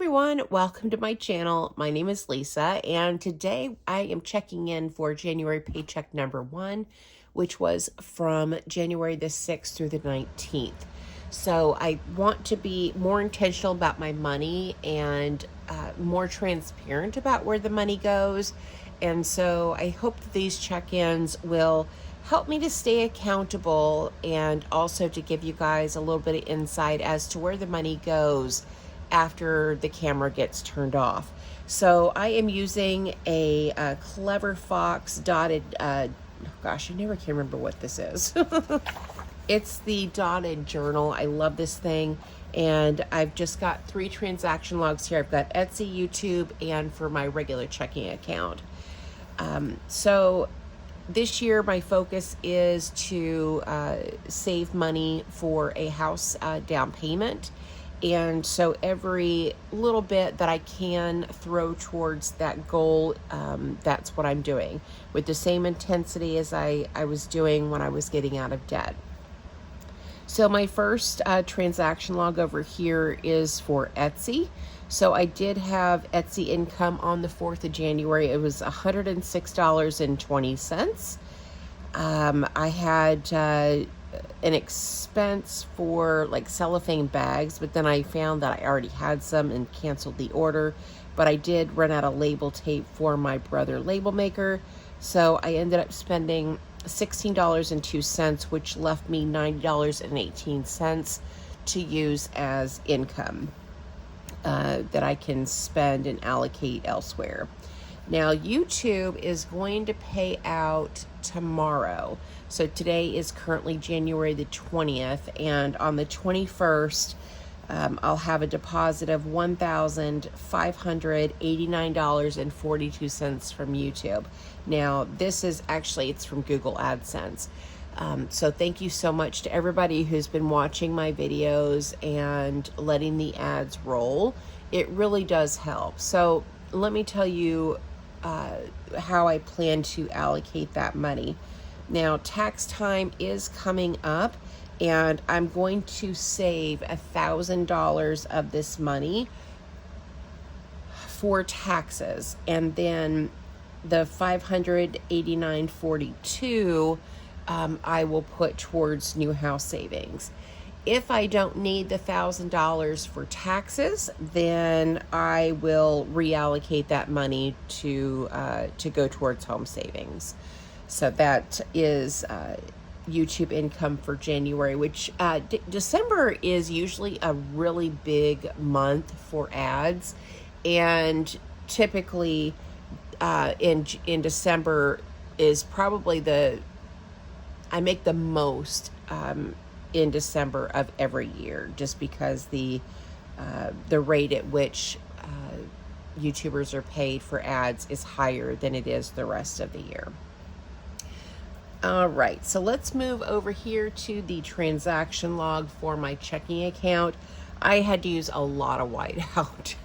everyone, welcome to my channel. My name is Lisa, and today I am checking in for January paycheck number 1, which was from January the 6th through the 19th. So I want to be more intentional about my money and more transparent about where the money goes. And so I hope that these check-ins will help me to stay accountable and also to give you guys a little bit of insight as to where the money goes after the camera gets turned off. So I am using a Clever Fox dotted, gosh, I never can remember what this is. It's the dotted journal. I love this thing. And I've just got 3 transaction logs here. I've got Etsy, YouTube, and for my regular checking account. So this year my focus is to save money for a house down payment. And so every little bit that I can throw towards that goal, that's what I'm doing with the same intensity as I was doing when I was getting out of debt. So my first transaction log over here is for Etsy. So I did have Etsy income on the 4th of January. It was $106.20. I had an expense for like cellophane bags, but then I found that I already had some and canceled the order. But I did run out of label tape for my brother label maker, so I ended up spending $16.02, which left me $90.18 to use as income that I can spend and allocate elsewhere. Now, YouTube is going to pay out tomorrow. So today is currently January the 20th, and on the 21st, I'll have a deposit of $1,589.42 from YouTube. Now, this is actually, it's from Google AdSense. So thank you so much to everybody who's been watching my videos and letting the ads roll. It really does help. So let me tell you how I plan to allocate that money. Now, tax time is coming up, and I'm going to save $1,000 of this money for taxes, and then the $589.42 I will put towards new house savings. If I don't need the $1,000 for taxes, then I will reallocate that money to go towards home savings. So that is YouTube income for January, which December is usually a really big month for ads, and typically in December is probably I make the most in December of every year, just because the rate at which YouTubers are paid for ads is higher than it is the rest of the year. All right, so let's move over here to the transaction log for my checking account. I had to use a lot of whiteout.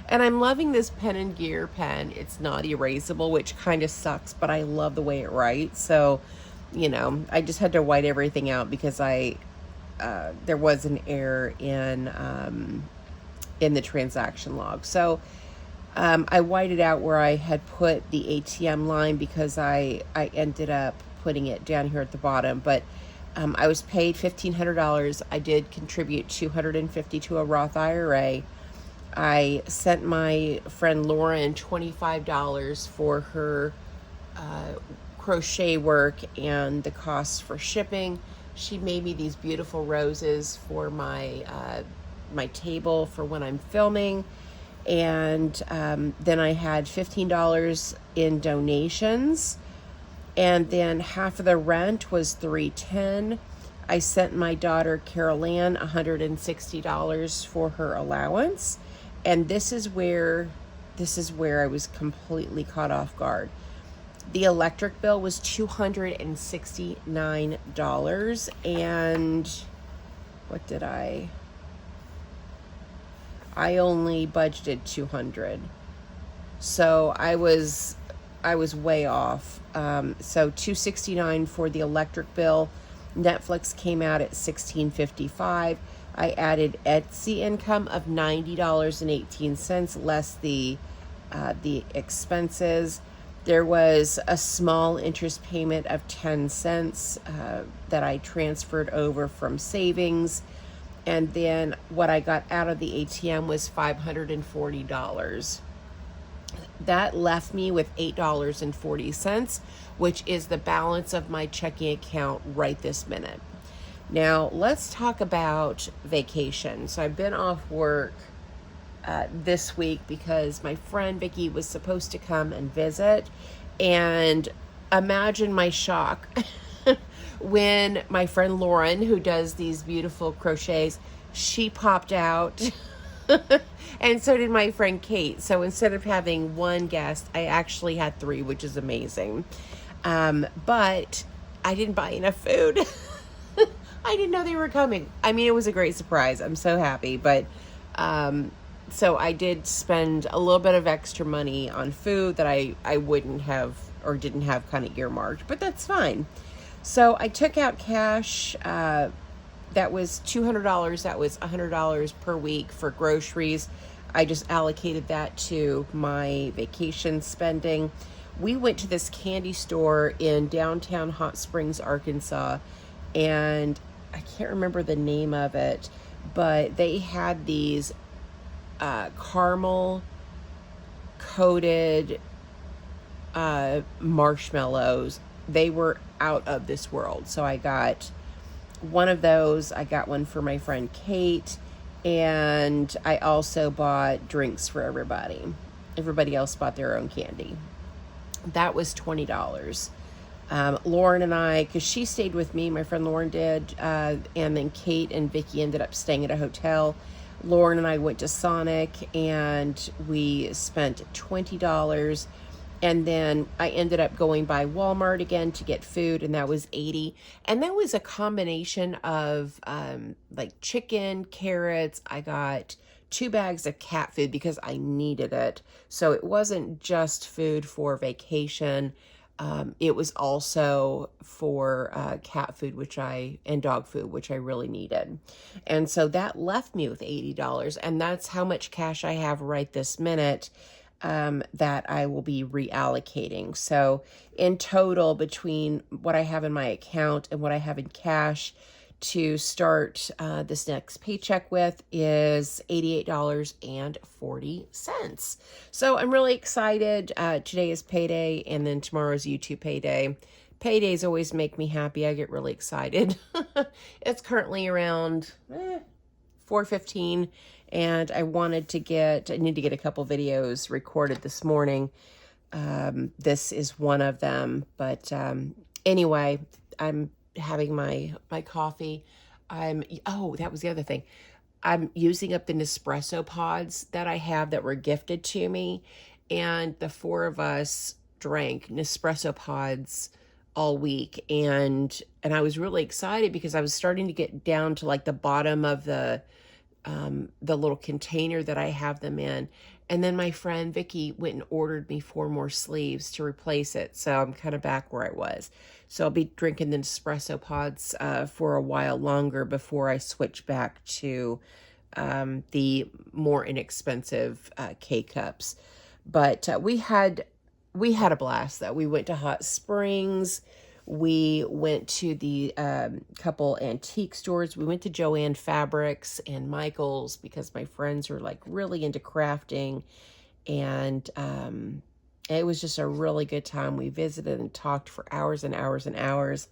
And I'm loving this Pen and Gear pen. It's not erasable, which kind of sucks, but I love the way it writes. So, you know, I just had to white everything out because there was an error in the transaction log. So I whited out where I had put the ATM line because I ended up putting it down here at the bottom. But I was paid $1,500. I did contribute $250 to a Roth IRA. I sent my friend Lauren $25 for her crochet work and the costs for shipping. She made me these beautiful roses for my table for when I'm filming. And then I had $15 in donations, and then half of the rent was $310. I sent my daughter Carol Ann $160 for her allowance, and this is where I was completely caught off guard. The electric bill was $269, and what did I only budgeted $200. So I was way off. So $269 for the electric bill. Netflix came out at $16.55. I added Etsy income of $90.18, less the expenses. There was a small interest payment of 10 cents that I transferred over from savings. And then what I got out of the ATM was $540. That left me with $8.40, which is the balance of my checking account right this minute. Now, let's talk about vacation. So I've been off work this week because my friend Vicky was supposed to come and visit. And imagine my shock when my friend Lauren, who does these beautiful crochets, she popped out. And so did my friend Kate. So instead of having one guest, I actually had three, which is amazing. But I didn't buy enough food. I didn't know they were coming. I mean, it was a great surprise. I'm so happy. But so I did spend a little bit of extra money on food that I wouldn't have or didn't have kind of earmarked. But that's fine. So I took out cash. That was $200. That was $100 per week for groceries. I just allocated that to my vacation spending. We went to this candy store in downtown Hot Springs, Arkansas, and I can't remember the name of it, but they had these caramel coated marshmallows. They were out of this world. So I got one of those. I got one for my friend Kate, and I also bought drinks for everybody. Everybody else bought their own candy. That was $20. Lauren and I, because she stayed with me, my friend Lauren did, and then Kate and Vicky ended up staying at a hotel. Lauren and I went to Sonic, and we spent $20. And then I ended up going by Walmart again to get food, and that was $80. And that was a combination of like chicken, carrots. I got 2 bags of cat food because I needed it. So it wasn't just food for vacation. It was also for cat food, and dog food, which I really needed. And so that left me with $80. And that's how much cash I have right this minute that I will be reallocating. So in total, between what I have in my account and what I have in cash to start this next paycheck with is $88.40. So I'm really excited. Today is payday, and then tomorrow's YouTube payday. Paydays always make me happy. I get really excited. It's currently around 4:15. And I need to get a couple videos recorded this morning. This is one of them. But anyway, I'm having my coffee. That was the other thing. I'm using up the Nespresso pods that I have that were gifted to me. And the 4 of us drank Nespresso pods all week. And I was really excited because I was starting to get down to like the bottom of the little container that I have them in. And then my friend Vicky went and ordered me 4 more sleeves to replace it. So I'm kind of back where I was. So I'll be drinking the Nespresso pods for a while longer before I switch back to the more inexpensive K-Cups. But we had a blast though. We went to Hot Springs. We went to the couple antique stores. We went to Joann Fabrics and Michael's because my friends are like really into crafting. And it was just a really good time. We visited and talked for hours and hours and hours.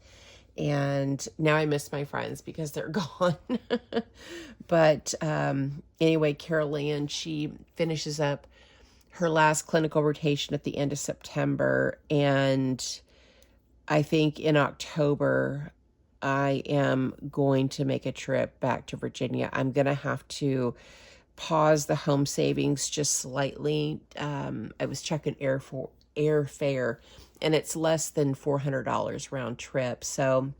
And now I miss my friends because they're gone. But anyway, Carol Ann, she finishes up her last clinical rotation at the end of September. And I think in October, I am going to make a trip back to Virginia. I'm going to have to pause the home savings just slightly. I was checking airfare, and it's less than $400 round trip. So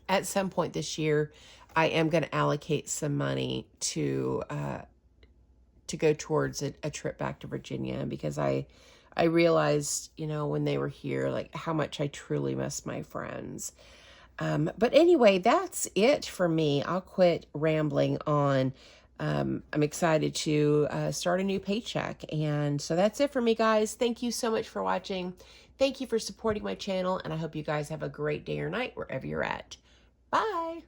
at some point this year, I am going to allocate some money to go towards a trip back to Virginia because I realized, when they were here, like how much I truly miss my friends. But anyway, that's it for me. I'll quit rambling on. I'm excited to start a new paycheck. And so that's it for me, guys. Thank you so much for watching. Thank you for supporting my channel. And I hope you guys have a great day or night wherever you're at. Bye.